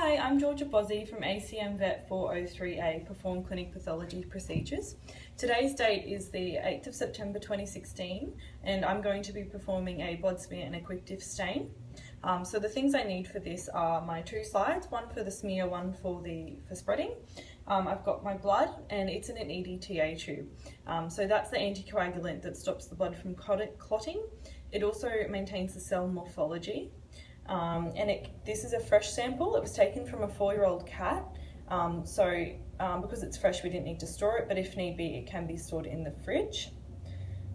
Hi, I'm Bozzi from ACMVET403A Perform Clinic Pathology Procedures. Today's date is the 8th of September 2016 and I'm going to be performing a blood smear and a quick diff stain. So the things I need for this are my two slides, one for the smear, one for spreading. I've got my blood and it's in an EDTA tube. So that's the anticoagulant that stops the blood from clotting. It also maintains the cell morphology. This is a fresh sample. It was taken from a 4-year-old cat. Because it's fresh, we didn't need to store it, but if need be, it can be stored in the fridge.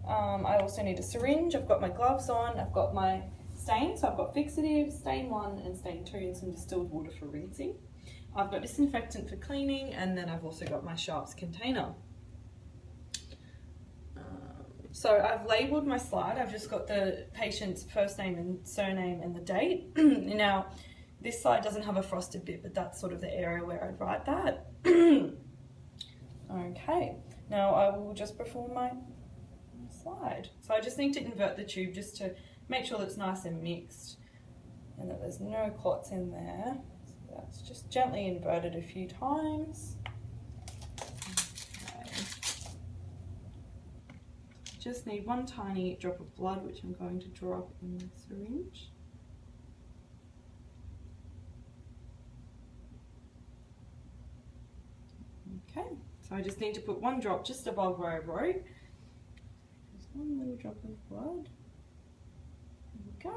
I also need a syringe. I've got my gloves on. I've got my stain. So I've got fixative, stain 1 and stain 2 and some distilled water for rinsing. I've got disinfectant for cleaning, and then I've also got my sharps container. So I've labelled my slide. I've just got the patient's first name and surname and the date. Now, this slide doesn't have a frosted bit, but that's sort of the area where I'd write that. Okay, now I will just perform my slide. So I just need to invert the tube just to make sure that it's nice and mixed and that there's no clots in there. So that's just gently inverted a few times. Just need one tiny drop of blood, which I'm going to drop in the syringe. Okay, so I just need to put one drop just above where I wrote. Just one little drop of blood. There we go.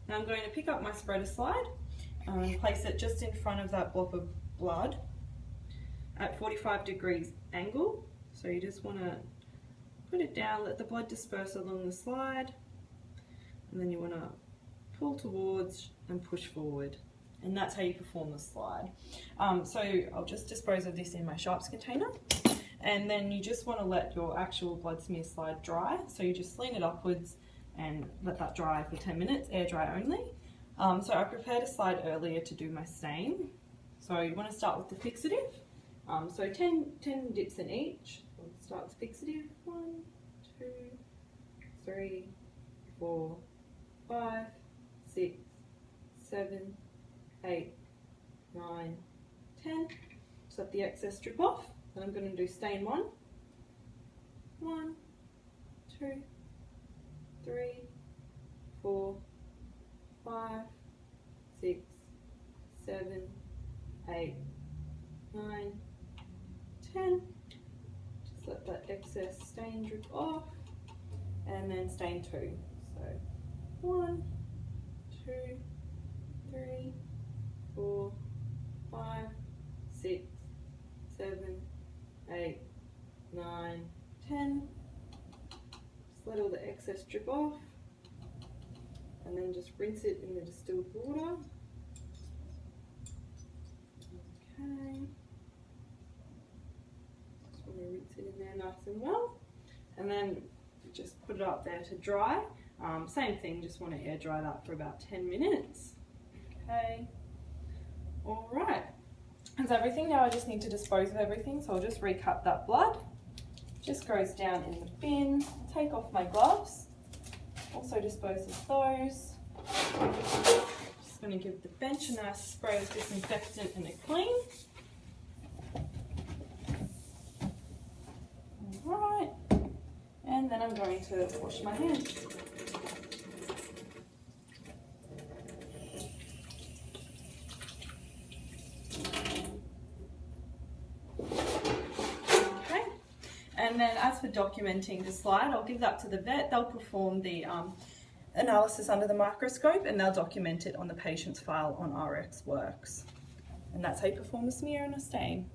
Now I'm going to pick up my spreader slide and place it just in front of that blob of blood at 45 degrees angle. So you just want to put it down, let the blood disperse along the slide, and then you want to pull towards and push forward. And that's how you perform the slide. So I'll just dispose of this in my sharps container, and then you just want to let your actual blood smear slide dry. So you just lean it upwards and let that dry for 10 minutes, air dry only. So I prepared a slide earlier to do my stain. So you want to start with the fixative. So 10 dips in each. We'll start with fixative. 1, 2, 3, 4, 5, 6, 7, 8, 9, 10. Just let the excess drip off. Then I'm going to do stain 1. 1, 2, 3, 4, 5, 6, 7, 8, 9, 10. Just let that excess stain drip off. And then stain 2. So 1, 2, 3, 4, 5, 6, 7, 8, 9, 10. Just let all the excess drip off and then just rinse it in the distilled water. Okay. Just want to rinse it in there nice and well. And then just put it up there to dry. Same thing, just want to air dry that for about 10 minutes. Okay. Alright, that's everything. Now I just need to dispose of everything, so I'll just recap that blood. Just goes down in the bin. Take off my gloves. Also dispose of those. Just going to give the bench a nice spray of disinfectant and a clean. Alright, and then I'm going to wash my hands. And then as for documenting the slide, I'll give that to the vet. They'll perform the analysis under the microscope and they'll document it on the patient's file on RxWorks. And that's how you perform a smear and a stain.